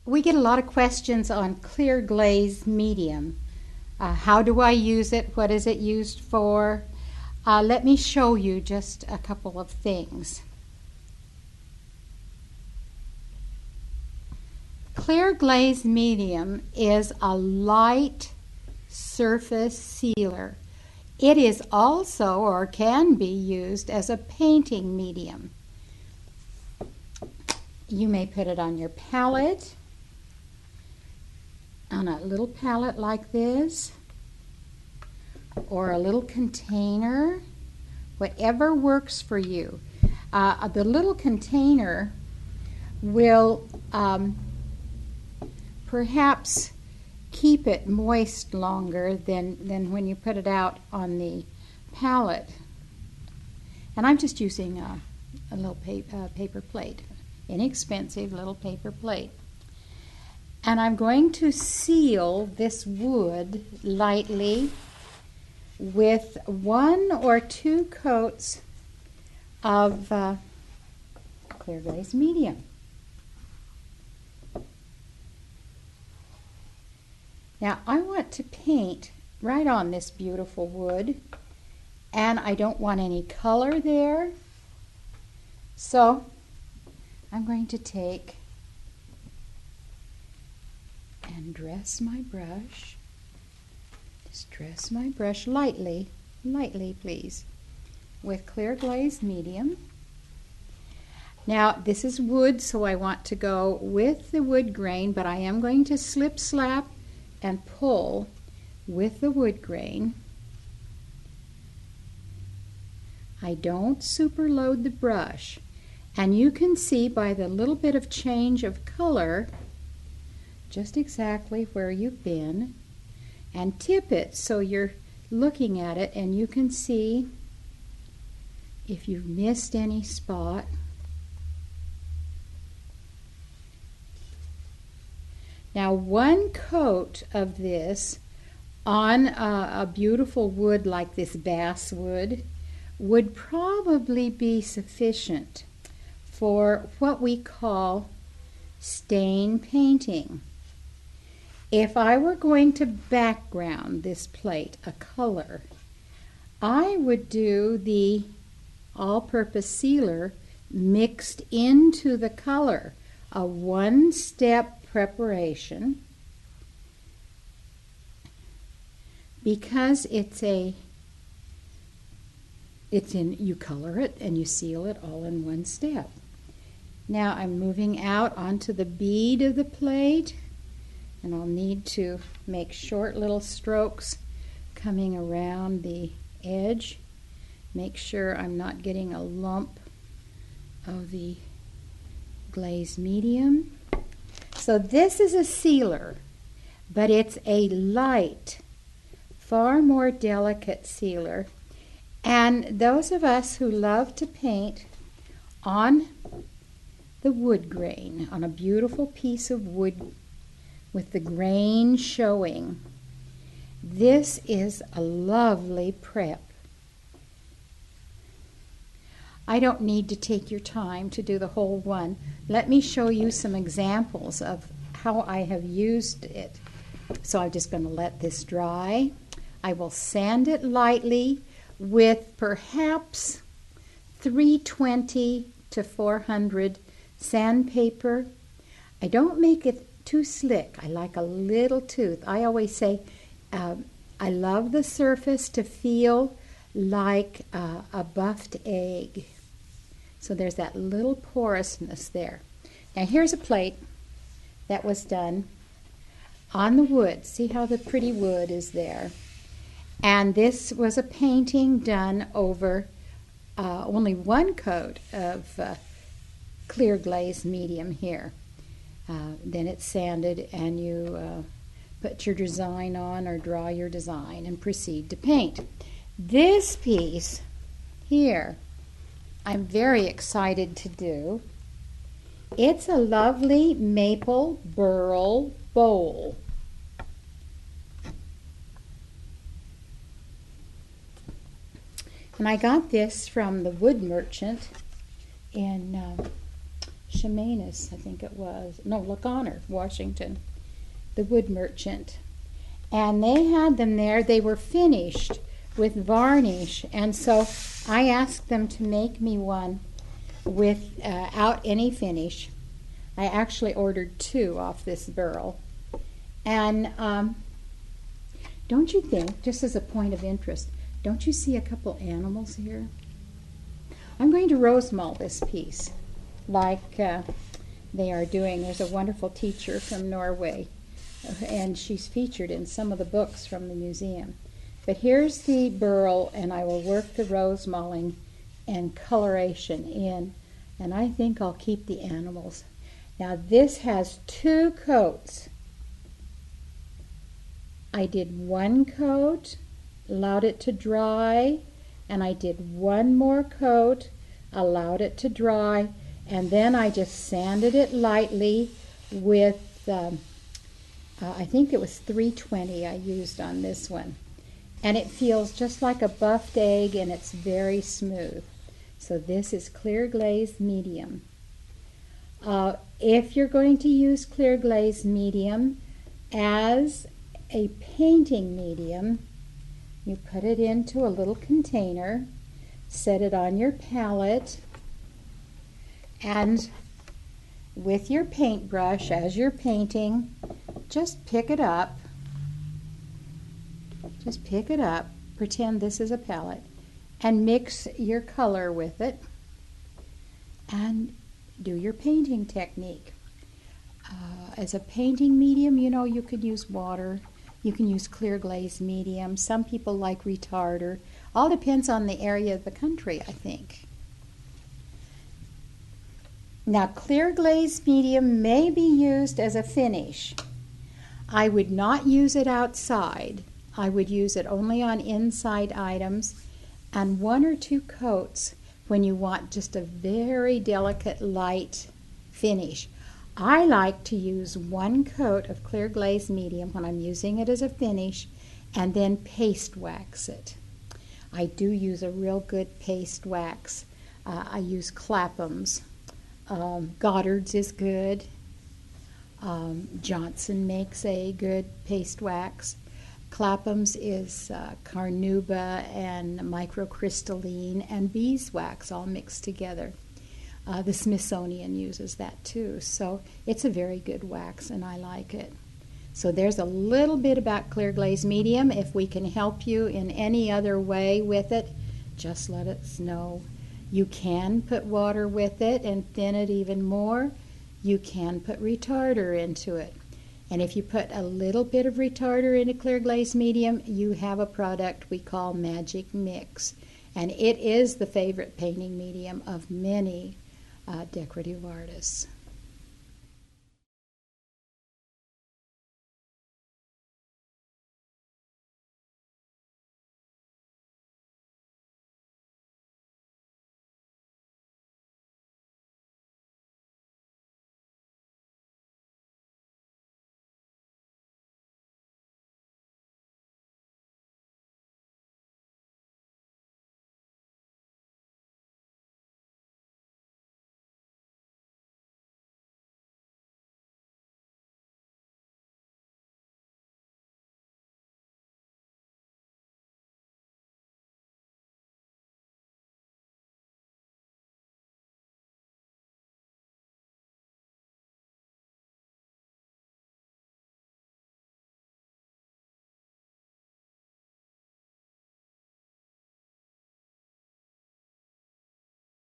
We get a lot of questions on clear glaze medium. How do I use it? What is it used for? Let me show you just a couple of things. Clear glaze medium is a light surface sealer. It is also, or can be used as a painting medium. You may put it on your palette, on a little palette like this, or a little container, whatever works for you. The little container will perhaps keep it moist longer than when you put it out on the palette. And I'm just using a little paper plate, inexpensive little paper plate. And I'm going to seal this wood lightly with 1 or 2 coats of clear glaze medium. Now I want to paint right on this beautiful wood, and I don't want any color there, so I'm going to take and dress my brush. Just dress my brush lightly, please, with clear glaze medium. Now this is wood, so I want to go with the wood grain, but I am going to slip slap and pull with the wood grain. I don't super load the brush, and you can see by the little bit of change of color just exactly where you've been, and tip it so you're looking at it and you can see if you've missed any spot. Now 1 coat of this on a beautiful wood like this basswood would probably be sufficient for what we call stain painting. If I were going to background this plate a color, I would do the all-purpose sealer mixed into the color, a 1-step preparation, because you color it and you seal it all in 1 step. Now I'm moving out onto the bead of the plate, and I'll need to make short little strokes coming around the edge. Make sure I'm not getting a lump of the glaze medium. So this is a sealer, but it's a light, far more delicate sealer. And those of us who love to paint on the wood grain, on a beautiful piece of wood with the grain showing, this is a lovely prep. I don't need to take your time to do the whole one. Let me show you some examples of how I have used it. So I'm just going to let this dry. I will sand it lightly with perhaps 320 to 400 sandpaper. I don't make it too slick. I like a little tooth. I always say I love the surface to feel like a buffed egg. So there's that little porousness there. Now here's a plate that was done on the wood. See how the pretty wood is there. And this was a painting done over only 1 coat of clear glaze medium here. Then it's sanded and you put your design on or draw your design and proceed to paint. This piece here I'm very excited to do. It's a lovely maple burl bowl. And I got this from the wood merchant in Chemainus, I think it was. No, Laconer, Washington, the wood merchant. And they had them there. They were finished with varnish. And so I asked them to make me one without any finish. I actually ordered 2 off this burl. And don't you think, just as a point of interest, don't you see a couple animals here? I'm going to rose mull this piece like they are doing. There's a wonderful teacher from Norway, and she's featured in some of the books from the museum. But here's the burl, and I will work the rose mulling and coloration in, and I think I'll keep the animals. Now this has 2 coats. I did 1 coat, allowed it to dry, and I did 1 more coat, allowed it to dry, and then I just sanded it lightly with, I think it was 320 I used on this one. And it feels just like a buffed egg, and it's very smooth. So this is clear glaze medium. If you're going to use clear glaze medium as a painting medium, you put it into a little container, set it on your palette, and with your paintbrush, as you're painting, just pick it up. Just pick it up, pretend this is a palette, and mix your color with it, and do your painting technique. As a painting medium, you know, you could use water, you can use clear glaze medium. Some people like retarder. All depends on the area of the country, I think. Now, clear glaze medium may be used as a finish. I would not use it outside. I would use it only on inside items, and 1 or 2 coats when you want just a very delicate light finish. I like to use 1 coat of clear glaze medium when I'm using it as a finish, and then paste wax it. I do use a real good paste wax. I use Clapham's. Goddard's is good. Johnson makes a good paste wax. Clapham's is carnauba and microcrystalline and beeswax all mixed together. The Smithsonian uses that too. So it's a very good wax, and I like it. So there's a little bit about clear glaze medium. If we can help you in any other way with it, just let us know. You can put water with it and thin it even more. You can put retarder into it. And if you put a little bit of retarder in a clear glaze medium, you have a product we call Magic Mix. And it is the favorite painting medium of many decorative artists.